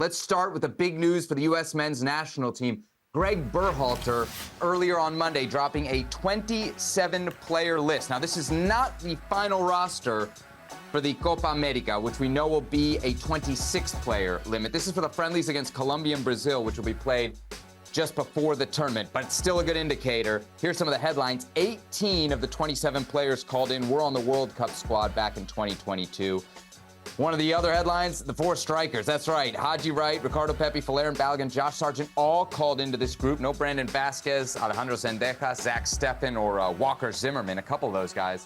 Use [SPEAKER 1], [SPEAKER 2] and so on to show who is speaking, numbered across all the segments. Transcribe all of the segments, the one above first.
[SPEAKER 1] Let's start with the big news for the U.S. men's national team. Gregg Berhalter, earlier on Monday, dropping a 27-player list. Now, this is not the final roster for the Copa America, which we know will be a 26-player limit. This is for the friendlies against Colombia and Brazil, which will be played just before the tournament, but it's still a good indicator. Here's some of the headlines. 18 of the 27 players called in were on the World Cup squad back in 2022. One of the other headlines, the four strikers. That's right. Haji Wright, Ricardo Pepi, Folarin Balogun, Josh Sargent, all called into this group. No Brandon Vasquez, Alejandro Zendejas, Zach Steffen, or Walker Zimmerman. A couple of those guys,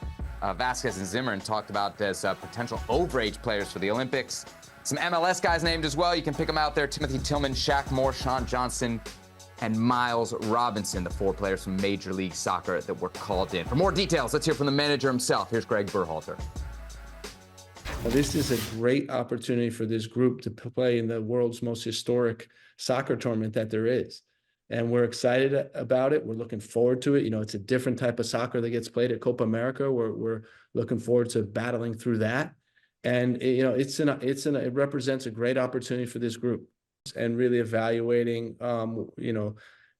[SPEAKER 1] Vasquez and Zimmerman, talked about as potential overage players for the Olympics. Some MLS guys named as well. You can pick them out there. Timothy Tillman, Shaq Moore, Sean Johnson, and Miles Robinson, the four players from Major League Soccer that were called in. For more details, let's hear from the manager himself. Here's Gregg Berhalter.
[SPEAKER 2] This is a great opportunity for this group to play in the world's most historic soccer tournament that there is. And we're excited about it. We're looking forward to it. You know, it's a different type of soccer that gets played at Copa America. We're looking forward to battling through that. And, you know, it represents a great opportunity for this group and really evaluating, you know,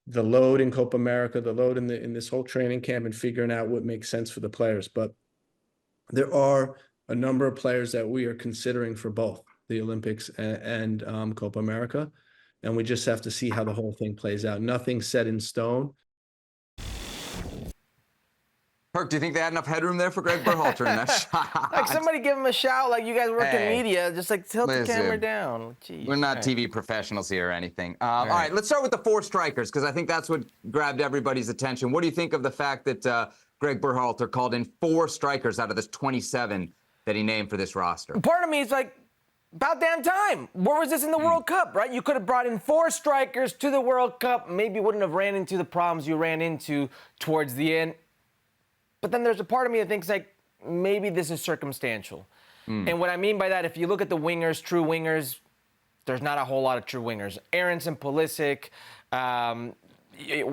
[SPEAKER 2] the load in Copa America, the load in this whole training camp and figuring out what makes sense for the players. But there are a number of players that we are considering for both the Olympics and Copa America. And we just have to see how the whole thing plays out. Nothing's set in stone.
[SPEAKER 1] Herc, do you think they had enough headroom there for Gregg Berhalter in that shot?
[SPEAKER 3] Like, somebody give him a shout, like you guys work in media, just like tilt the camera down. Jeez.
[SPEAKER 1] We're not TV professionals here or anything. All right, let's start with the four strikers, because I think that's what grabbed everybody's attention. What do you think of the fact that Gregg Berhalter called in four strikers out of this 27 that he named for this roster?
[SPEAKER 3] Part of me is like, about damn time. Where was this in the World Cup, right? You could have brought in four strikers to the World Cup. Maybe wouldn't have ran into the problems you ran into towards the end. But then there's a part of me that thinks, like, maybe this is circumstantial. And what I mean by that, if you look at the wingers, true wingers, there's not a whole lot of true wingers. Aronson, Pulisic,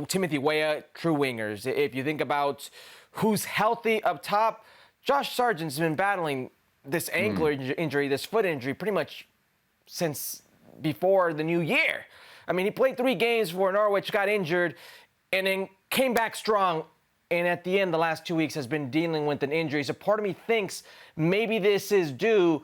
[SPEAKER 3] Timothy Weah, true wingers. If you think about who's healthy up top, Josh Sargent's been battling this ankle injury, this foot injury, pretty much since before the new year. I mean, he played 3 games for Norwich, got injured, and then came back strong. And at the end, the last 2 weeks has been dealing with an injury. So part of me thinks maybe this is due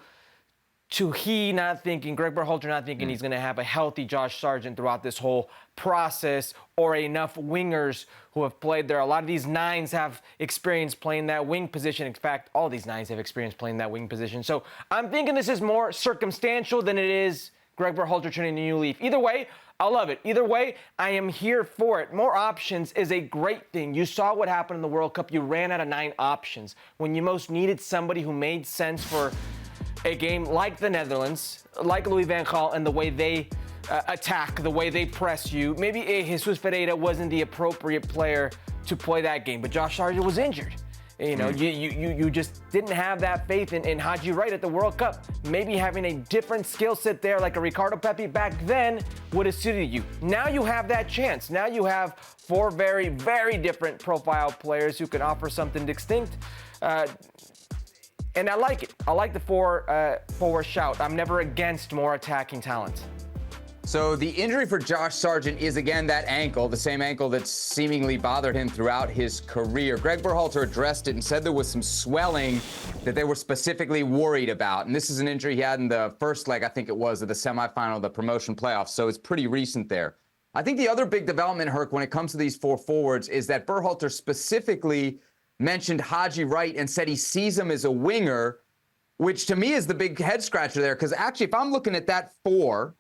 [SPEAKER 3] to Gregg Berhalter not thinking he's going to have a healthy Josh Sargent throughout this whole process, or enough wingers who have played there. A lot of these nines have experience playing that wing position. In fact, all these nines have experience playing that wing position. So I'm thinking this is more circumstantial than it is Gregg Berhalter turning a new leaf. Either way, I love it. Either way, I am here for it. More options is a great thing. You saw what happened in the World Cup. You ran out of 9 options. When you most needed somebody who made sense for a game like the Netherlands, like Louis van Gaal, and the way they attack, the way they press you. Maybe Jesus Ferreira wasn't the appropriate player to play that game, but Josh Sargent was injured. You know, you just didn't have that faith in Haji Wright at the World Cup. Maybe having a different skill set there, like a Ricardo Pepi back then, would have suited you. Now you have that chance. Now you have 4 very, very different profile players who can offer something distinct. And I like it. I like the forward shout. I'm never against more attacking talent.
[SPEAKER 1] So the injury for Josh Sargent is, again, that ankle, the same ankle that's seemingly bothered him throughout his career. Gregg Berhalter addressed it and said there was some swelling that they were specifically worried about. And this is an injury he had in the first leg, I think it was, of the semifinal of the promotion playoffs. So it's pretty recent there. I think the other big development, Herc, when it comes to these 4 forwards is that Berhalter specifically mentioned Haji Wright and said he sees him as a winger, which to me is the big head scratcher there. Because actually, if I'm looking at that 4,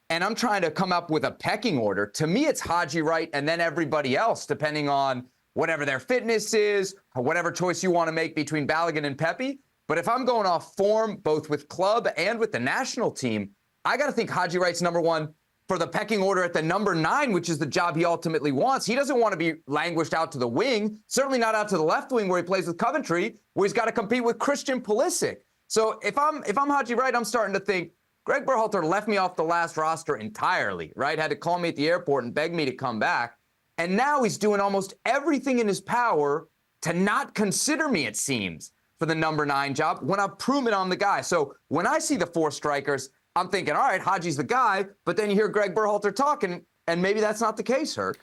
[SPEAKER 1] and I'm trying to come up with a pecking order, to me it's Haji Wright and then everybody else, depending on whatever their fitness is, or whatever choice you want to make between Balogun and Pepi. But if I'm going off form, both with club and with the national team, I got to think Haji Wright's number 1 for the pecking order at the number 9, which is the job he ultimately wants. He doesn't want to be languished out to the wing, certainly not out to the left wing where he plays with Coventry, where he's got to compete with Christian Pulisic. So if I'm Haji Wright, I'm starting to think, Gregg Berhalter left me off the last roster entirely, right? Had to call me at the airport and beg me to come back. And now he's doing almost everything in his power to not consider me, it seems, for the number 9 job when I've proven I'm the guy. So when I see the 4 strikers, I'm thinking, all right, Haji's the guy, but then you hear Gregg Berhalter talking, and maybe that's not the case, Herc.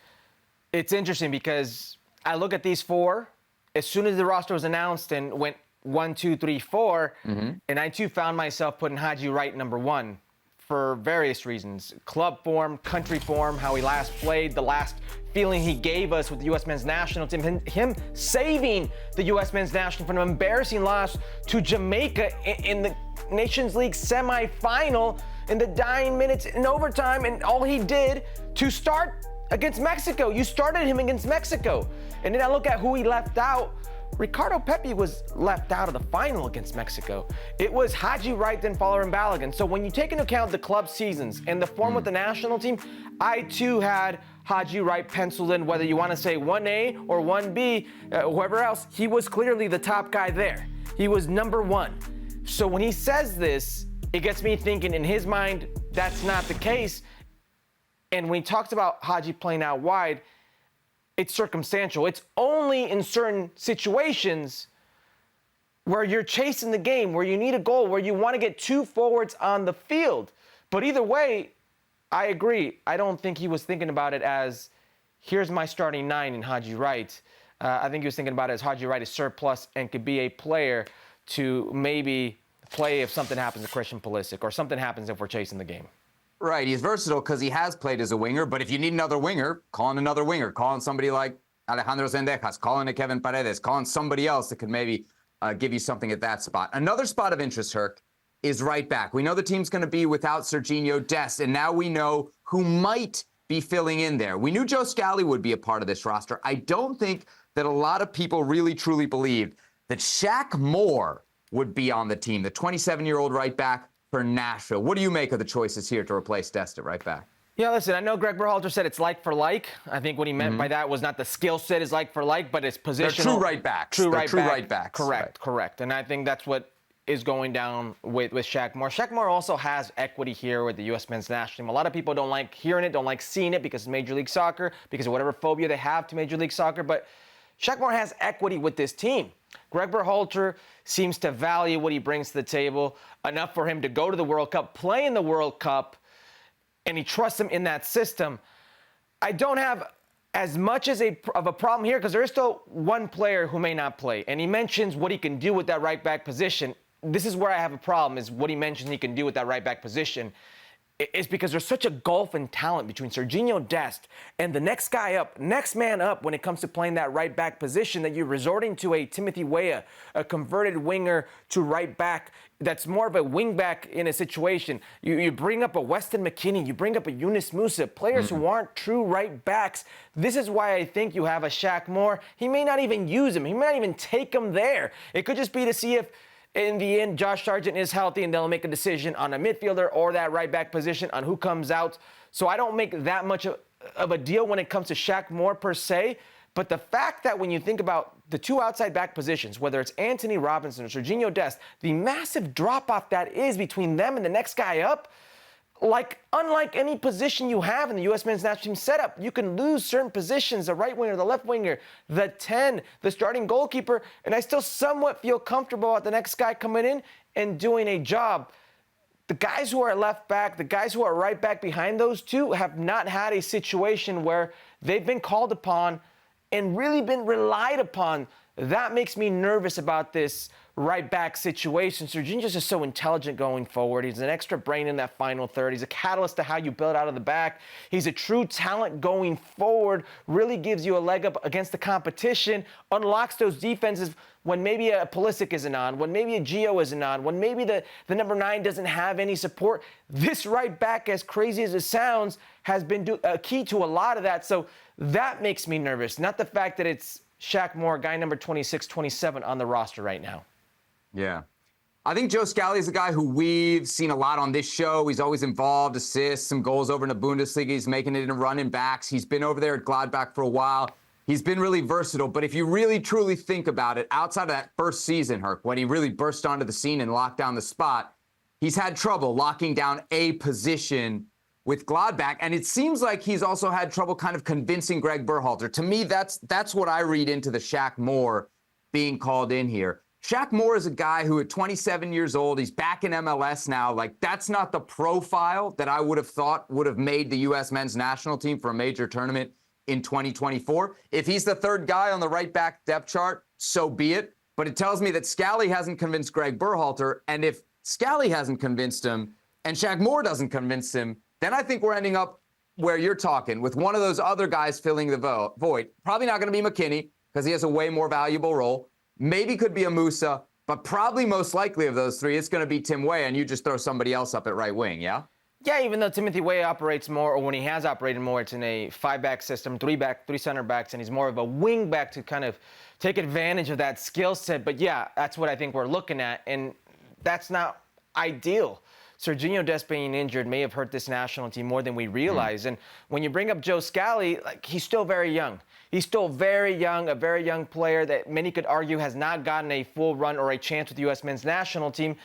[SPEAKER 3] It's interesting because I look at these four, as soon as the roster was announced and went 1, 2, 3, 4, and I too found myself putting Haji Wright number 1 for various reasons. Club form, country form, how he last played, the last feeling he gave us with the U.S. men's national team, him saving the U.S. men's national from an embarrassing loss to Jamaica in the Nations League semifinal in the dying minutes in overtime, and all he did to start against Mexico. You started him against Mexico. And then I look at who he left out. Ricardo Pepi was left out of the final against Mexico. It was Haji Wright, then Fowler and Balogun. So when you take into account the club seasons and the form with the national team, I too had Haji Wright penciled in, whether you want to say 1A or 1B, whoever else, he was clearly the top guy there. He was number 1. So when he says this, it gets me thinking in his mind, that's not the case. And when he talks about Haji playing out wide, it's circumstantial. It's only in certain situations where you're chasing the game, where you need a goal, where you want to get 2 forwards on the field. But either way, I agree. I don't think he was thinking about it as, here's my starting 9 in Haji Wright. I think he was thinking about it as Haji Wright is surplus and could be a player to maybe play if something happens to Christian Pulisic or something happens if we're chasing the game.
[SPEAKER 1] Right, he's versatile because he has played as a winger, but if you need another winger, call in another winger. Call in somebody like Alejandro Zendejas, call in a Kevin Paredes, call in somebody else that could maybe give you something at that spot. Another spot of interest, Herc, is right back. We know the team's going to be without Serginho Dest, and now we know who might be filling in there. We knew Joe Scally would be a part of this roster. I don't think that a lot of people really truly believed that Shaq Moore would be on the team, the 27-year-old right back for Nashville. What do you make of the choices here to replace Dest at right back?
[SPEAKER 3] Yeah, listen, I know Gregg Berhalter said it's like for like. I think what he meant by that was not the skill set is like for like, but it's positional.
[SPEAKER 1] They're true right backs.
[SPEAKER 3] True right
[SPEAKER 1] backs.
[SPEAKER 3] Correct. And I think that's what is going down with Shaq Moore. Shaq Moore also has equity here with the U.S. men's national team. A lot of people don't like hearing it, don't like seeing it because of Major League Soccer, because of whatever phobia they have to Major League Soccer. But Shaq Moore has equity with this team. Gregg Berhalter seems to value what he brings to the table enough for him to go to the World Cup, play in the World Cup, and he trusts him in that system. I don't have as much of a problem here because there is still one player who may not play, and he mentions what he can do with that right back position. This is where I have a problem, is what he mentions he can do with that right back position. Is because there's such a gulf in talent between Serginho Dest and the next guy up, next man up when it comes to playing that right back position, that you're resorting to a Timothy Weah, a converted winger to right back that's more of a wing back in a situation. You bring up a Weston McKennie, you bring up a Yunus Musa, players who aren't true right backs. This is why I think you have a Shaq Moore. He may not even use him. He may not even take him there. It could just be to see if in the end, Josh Sargent is healthy and they'll make a decision on a midfielder or that right back position on who comes out. So I don't make that much of a deal when it comes to Shaq Moore per se. But the fact that when you think about the 2 outside back positions, whether it's Anthony Robinson or Serginho Dest, the massive drop-off that is between them and the next guy up, like unlike any position you have in the U.S. men's national team setup, you can lose certain positions, the right winger, the left winger, the 10, the starting goalkeeper, and I still somewhat feel comfortable about the next guy coming in and doing a job. The guys who are at left back, the guys who are right back behind those two have not had a situation where they've been called upon and really been relied upon. That makes me nervous about this right back situation. Serginho's just so intelligent going forward. He's an extra brain in that final third. He's a catalyst to how you build out of the back. He's a true talent going forward, really gives you a leg up against the competition, unlocks those defenses when maybe a Pulisic isn't on, when maybe a Gio isn't on, when maybe the number 9 doesn't have any support. This right back, as crazy as it sounds, has been a key to a lot of that. So that makes me nervous, not the fact that it's Shaq Moore, guy number 26, 27 on the roster right now.
[SPEAKER 1] Yeah. I think Joe Scally is a guy who we've seen a lot on this show. He's always involved, assists, some goals over in the Bundesliga. He's making it in running backs. He's been over there at Gladbach for a while. He's been really versatile. But if you really, truly think about it, outside of that first season, Herc, when he really burst onto the scene and locked down the spot, he's had trouble locking down a position with Gladbach. And it seems like he's also had trouble kind of convincing Gregg Berhalter. To me, that's what I read into the Shaq Moore being called in here. Shaq Moore is a guy who at 27 years old, he's back in MLS now. Like, that's not the profile that I would have thought would have made the U.S. men's national team for a major tournament in 2024. If he's the third guy on the right back depth chart, so be it. But it tells me that Scally hasn't convinced Gregg Berhalter. And if Scally hasn't convinced him and Shaq Moore doesn't convince him, then I think we're ending up where you're talking, with one of those other guys filling the void. Probably not going to be McKinney because he has a way more valuable role. Maybe could be a Musa, but probably most likely of those three, it's going to be Tim Weah, and you just throw somebody else up at right wing, yeah?
[SPEAKER 3] Yeah, even though Timothy Weah operates more, or when he has operated more, it's in a 5-back system, 3 center backs, and he's more of a wing back to kind of take advantage of that skill set. But yeah, that's what I think we're looking at, and that's not ideal. Serginho Dest being injured may have hurt this national team more than we realize. And when you bring up Joe Scally, like, he's still very young. He's still very young, a very young player that many could argue has not gotten a full run or a chance with the U.S. men's national team.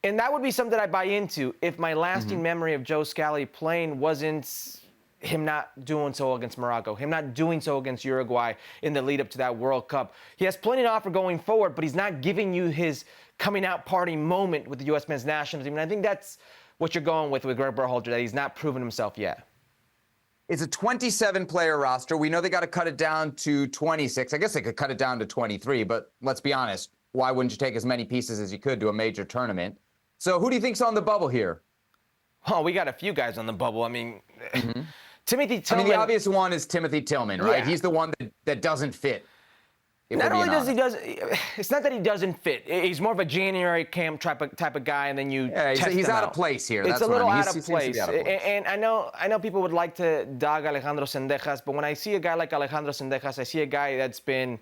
[SPEAKER 3] And that would be something I buy into if my lasting memory of Joe Scally playing wasn't him not doing so against Morocco, him not doing so against Uruguay in the lead up to that World Cup. He has plenty to offer going forward, but he's not giving you his coming out party moment with the U.S. men's national team. And I think that's what you're going with Gregg Berhalter, that he's not proven himself yet.
[SPEAKER 1] It's a 27-player roster. We know they got to cut it down to 26. I guess they could cut it down to 23, but let's be honest. Why wouldn't you take as many pieces as you could to a major tournament? So who do you think's on the bubble here?
[SPEAKER 3] Oh, we got a few guys on the bubble. I mean, Timothy Tillman.
[SPEAKER 1] I mean, the obvious one is Timothy Tillman, right?
[SPEAKER 3] Yeah.
[SPEAKER 1] He's the one that doesn't fit.
[SPEAKER 3] Not only does it's not that he doesn't fit. He's more of a January camp type of guy, and then you test
[SPEAKER 1] he's
[SPEAKER 3] him
[SPEAKER 1] out of place here.
[SPEAKER 3] It's
[SPEAKER 1] That's
[SPEAKER 3] a little
[SPEAKER 1] what I mean.
[SPEAKER 3] out of place. And I know people would like to dog Alejandro Sendejas, but when I see a guy like Alejandro Sendejas, I see a guy that's been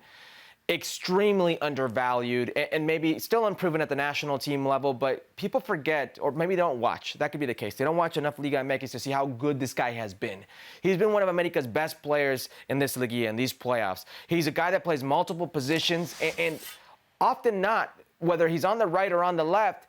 [SPEAKER 3] extremely undervalued and maybe still unproven at the national team level, but people forget, or maybe don't watch. That could be the case. They don't watch enough Liga MX to see how good this guy has been. He's been one of America's best players in this Liga, in these playoffs. He's a guy that plays multiple positions and often not, whether he's on the right or on the left,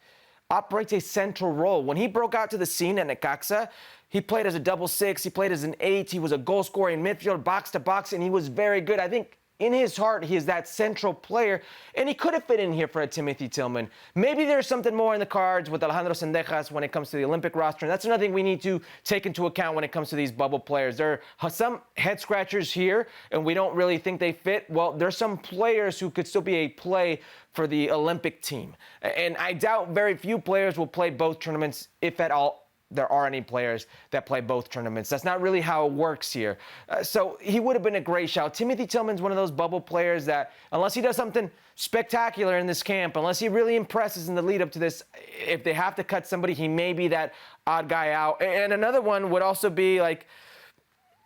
[SPEAKER 3] operates a central role. When he broke out to the scene at Necaxa, he played as a double six, he played as an 8, he was a goal scorer in midfield, box to box, and he was very good. I think in his heart, he is that central player, and he could have fit in here for a Timothy Tillman. Maybe there's something more in the cards with Alejandro Sendejas when it comes to the Olympic roster, and that's another thing we need to take into account when it comes to these bubble players. There are some head-scratchers here, and we don't really think they fit. Well, there's some players who could still be a play for the Olympic team, and I doubt very few players will play both tournaments, if at all there are any players that play both tournaments. That's not really how it works here. So he would have been a great shout. Timothy Tillman's one of those bubble players that, unless he does something spectacular in this camp, unless he really impresses in the lead up to this, if they have to cut somebody, he may be that odd guy out. And another one would also be like,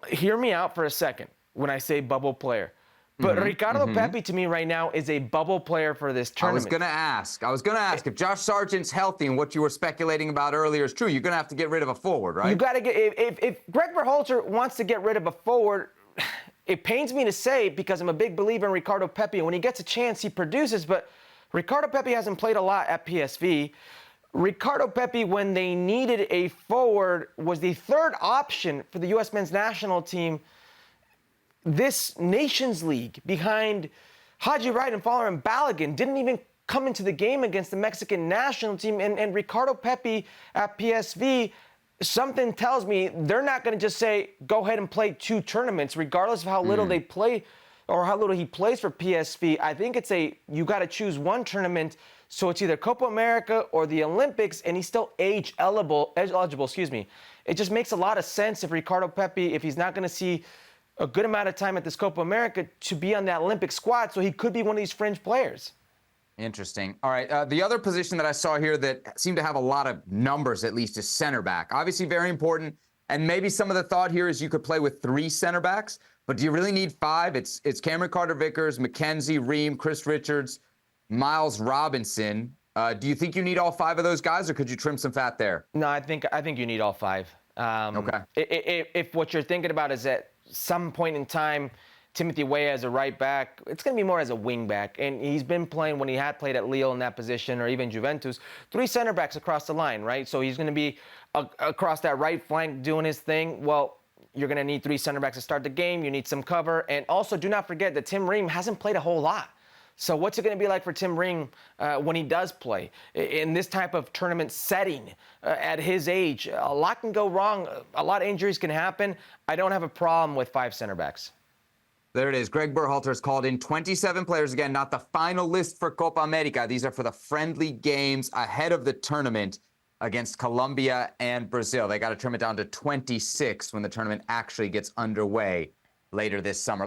[SPEAKER 3] hear me out for a second when I say bubble player. But Ricardo Pepi, to me right now, is a bubble player for this tournament.
[SPEAKER 1] I was going to ask if Josh Sargent's healthy and what you were speculating about earlier is true, you're going to have to get rid of a forward, right?
[SPEAKER 3] You got to get, if Gregg Berhalter wants to get rid of a forward, it pains me to say because I'm a big believer in Ricardo Pepi, and when he gets a chance, he produces, but Ricardo Pepi hasn't played a lot at PSV. Ricardo Pepi, when they needed a forward, was the third option for the U.S. men's national team this Nations League behind Haji Wright and Fowler and Balogun. Didn't even come into the game against the Mexican national team. And Ricardo Pepi at PSV, something tells me they're not going to just say, go ahead and play 2 tournaments, regardless of how little they play or how little he plays for PSV. I think it's you got to choose one tournament. So it's either Copa America or the Olympics, and he's still age eligible. It just makes a lot of sense if Ricardo Pepi, if he's not going to see a good amount of time at this Copa America, to be on that Olympic squad, so he could be one of these fringe players.
[SPEAKER 1] Interesting. All right, the other position that I saw here that seemed to have a lot of numbers, at least, is center back. Obviously very important, and maybe some of the thought here is you could play with 3 center backs, but do you really need 5? It's Cameron Carter-Vickers, McKenzie, Ream, Chris Richards, Miles Robinson. Do you think you need all 5 of those guys, or could you trim some fat there?
[SPEAKER 3] No, I think you need all 5.
[SPEAKER 1] Okay.
[SPEAKER 3] If what you're thinking about is at some point in time, Timothy Weah as a right back, it's going to be more as a wing back. And he's been playing, when he had played at Lille in that position, or even Juventus, 3 center backs across the line, right? So he's going to be across that right flank doing his thing. Well, you're going to need 3 center backs to start the game. You need some cover. And also, do not forget that Tim Ream hasn't played a whole lot. So what's it going to be like for Tim Ring when he does play in this type of tournament setting at his age? A lot can go wrong. A lot of injuries can happen. I don't have a problem with 5 center backs.
[SPEAKER 1] There it is. Gregg Berhalter has called in 27 players. Again, not the final list for Copa America. These are for the friendly games ahead of the tournament against Colombia and Brazil. They got to trim it down to 26 when the tournament actually gets underway later this summer.